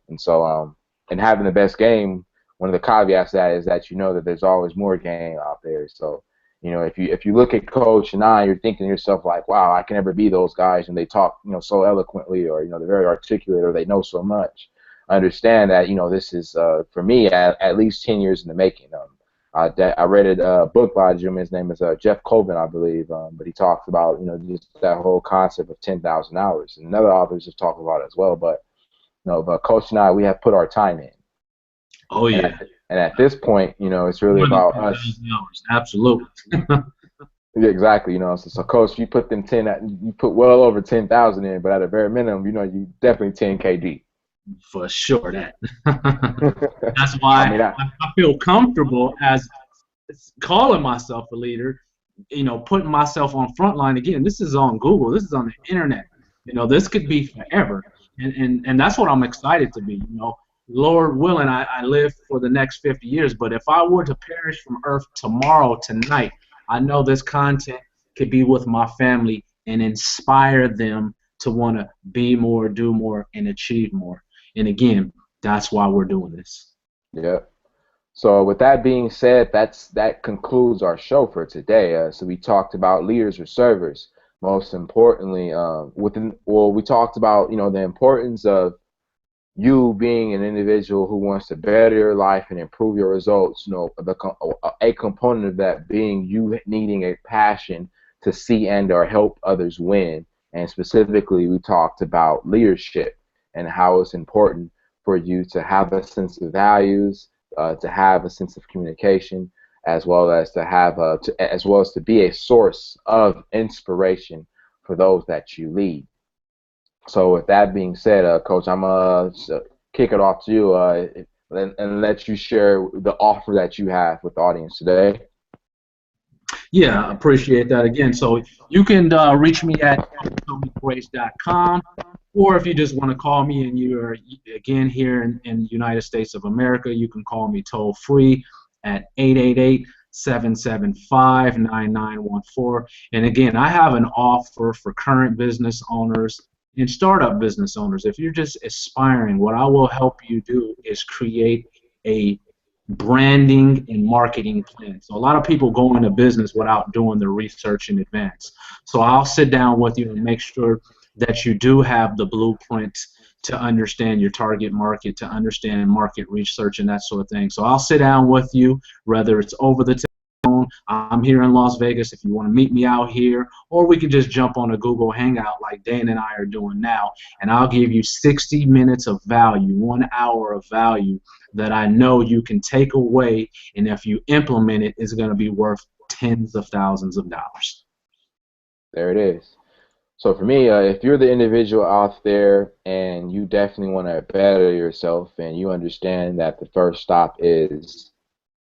And so, and having the best game, one of the caveats to that is that that there's always more game out there. So if you look at Coach and I, you're thinking to yourself like, wow, I can never be those guys, and they talk so eloquently, or they're very articulate, or they know so much. I understand that this is for me at least 10 years in the making. I read a book by a gentleman. His name is Jeff Colvin, I believe, but he talks about just that whole concept of 10,000 hours, and other authors have talked about it as well. But Coach and I, we have put our time in, Oh and yeah, at this point, it's really more than about us. 10,000 hours. Absolutely. Yeah, exactly. So Coach, you put them 10, you put well over 10,000 in, but at a very minimum, you definitely 10K deep. For sure that. That's I why mean, I feel comfortable as calling myself a leader, putting myself on frontline again. This is on Google. This is on the internet. This could be forever. And that's what I'm excited to be. Lord willing, I live for the next 50 years. But if I were to perish from earth tomorrow, tonight, I know this content could be with my family and inspire them to want to be more, do more, and achieve more. And again, that's why we're doing this. yeah. So with that being said, that concludes our show for today. So we talked about leaders or servers. Most importantly, we talked about the importance of you being an individual who wants to better your life and improve your results. A component of that being you needing a passion to see and or help others win. And specifically, we talked about leadership and how it's important for you to have a sense of values, to have a sense of communication, as well as as well as to be a source of inspiration for those that you lead. So with that being said, Coach, I'm gonna kick it off to you and let you share the offer that you have with the audience today. Yeah, I appreciate that again. So you can reach me at TonyGrace.com, or if you just want to call me and you're again here in the United States of America, you can call me toll free at 888-775-9914. And again, I have an offer for current business owners and startup business owners. If you're just aspiring, what I will help you do is create a branding and marketing plan. So a lot of people go into business without doing the research in advance. So I'll sit down with you and make sure that you do have the blueprint to understand your target market, to understand market research and that sort of thing. So I'll sit down with you, whether it's over the telephone. I'm here in Las Vegas if you want to meet me out here, or we can just jump on a Google Hangout like Dan and I are doing now, and I'll give you 60 minutes of value, 1 hour of value that I know you can take away, and if you implement it, it's going to be worth tens of thousands of dollars. There it is. So for me, if you're the individual out there and you definitely want to better yourself and you understand that the first stop is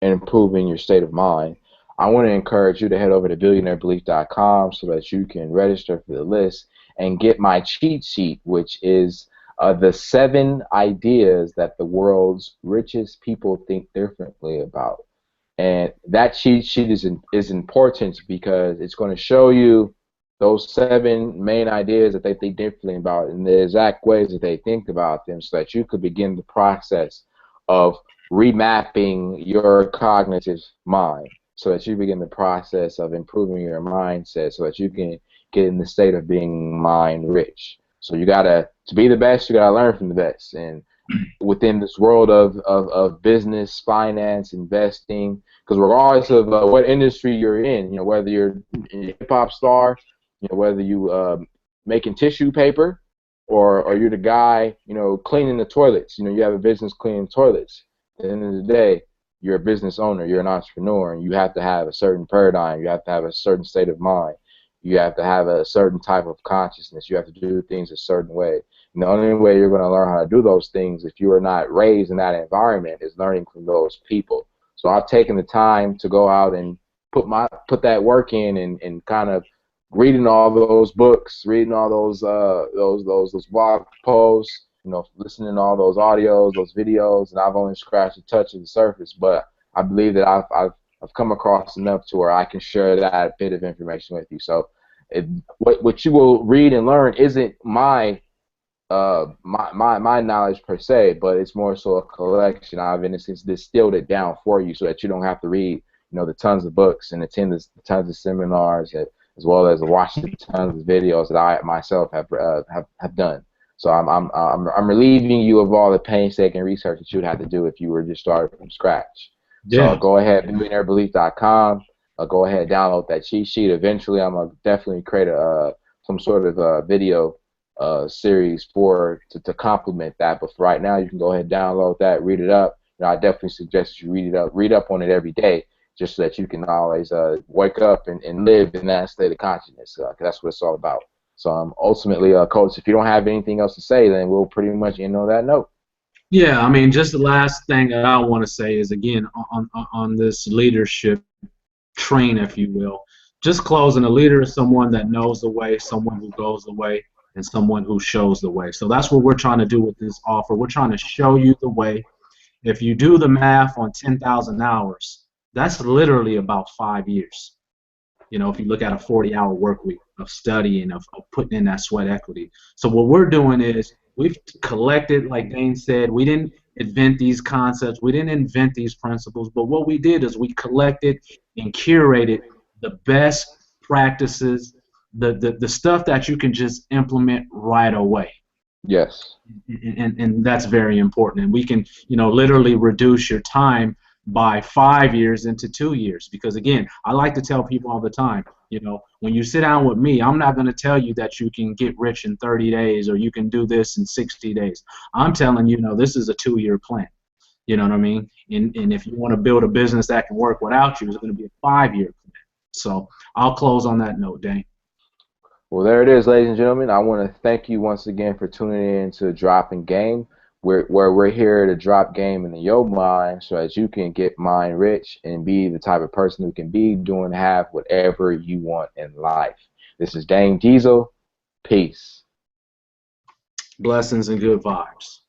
improving your state of mind, I want to encourage you to head over to billionairebelief.com so that you can register for the list and get my cheat sheet, which is the 7 ideas that the world's richest people think differently about. And that cheat sheet is important because it's going to show you those 7 main ideas that they think differently about in the exact ways that they think about them, so that you could begin the process of remapping your cognitive mind, so that you begin the process of improving your mindset, so that you can get in the state of being mind rich. So you gotta, to be the best, you gotta learn from the best. And within this world of business, finance, investing, because regardless of what industry you're in, whether you're a hip hop star, whether you making tissue paper, or you're the guy, cleaning the toilets, you have a business cleaning toilets. At the end of the day, you're a business owner, you're an entrepreneur, and you have to have a certain paradigm, you have to have a certain state of mind, you have to have a certain type of consciousness, you have to do things a certain way. And the only way you're going to learn how to do those things, if you are not raised in that environment, is learning from those people. So I've taken the time to go out and put that work in, and kind of reading all those books, reading all those blog posts, listening to all those audios, those videos, and I've only scratched the touch of the surface. But I believe that I've come across enough to where I can share that bit of information with you. So what you will read and learn isn't my knowledge per se, but it's more so a collection. I've in a sense distilled it down for you so that you don't have to read the tons of books and attend the tons of seminars, as well as watch the tons of videos that I myself have done. So I'm relieving you of all the painstaking research that you would have to do if you were just starting from scratch. So Yeah. go ahead, billionairebelief.com. Go ahead, download that cheat sheet. Eventually, I'm gonna definitely create some sort of video series to complement that. But for right now, you can go ahead and download that, read it up. I definitely suggest you read up on it every day, just so that you can always wake up and live in that state of consciousness. 'Cause that's what it's all about. So ultimately, Coach, if you don't have anything else to say, then we'll pretty much end on that note. Yeah, I mean, just the last thing that I want to say is, again, on this leadership train, if you will, just closing. A leader is someone that knows the way, someone who goes the way, and someone who shows the way. So that's what we're trying to do with this offer. We're trying to show you the way. If you do the math on 10,000 hours, that's literally about 5 years. If you look at a 40-hour work week of studying, of putting in that sweat equity. So what we're doing is we've collected, like Dane said, we didn't invent these concepts, we didn't invent these principles, but what we did is we collected and curated the best practices, the stuff that you can just implement right away. Yes. And that's very important. And we can, literally reduce your time by 5 years into 2 years. Because again, I like to tell people all the time, when you sit down with me, I'm not going to tell you that you can get rich in 30 days or you can do this in 60 days. I'm telling you, this is a 2-year plan. You know what I mean? And if you want to build a business that can work without you, it's going to be a 5-year plan. So I'll close on that note, Dane. Well, there it is, ladies and gentlemen. I want to thank you once again for tuning in to Dropping Game, where we're here to drop game into your mind so that you can get mind rich and be the type of person who can be doing have whatever you want in life. This is Dane Diesel. Peace. Blessings and good vibes.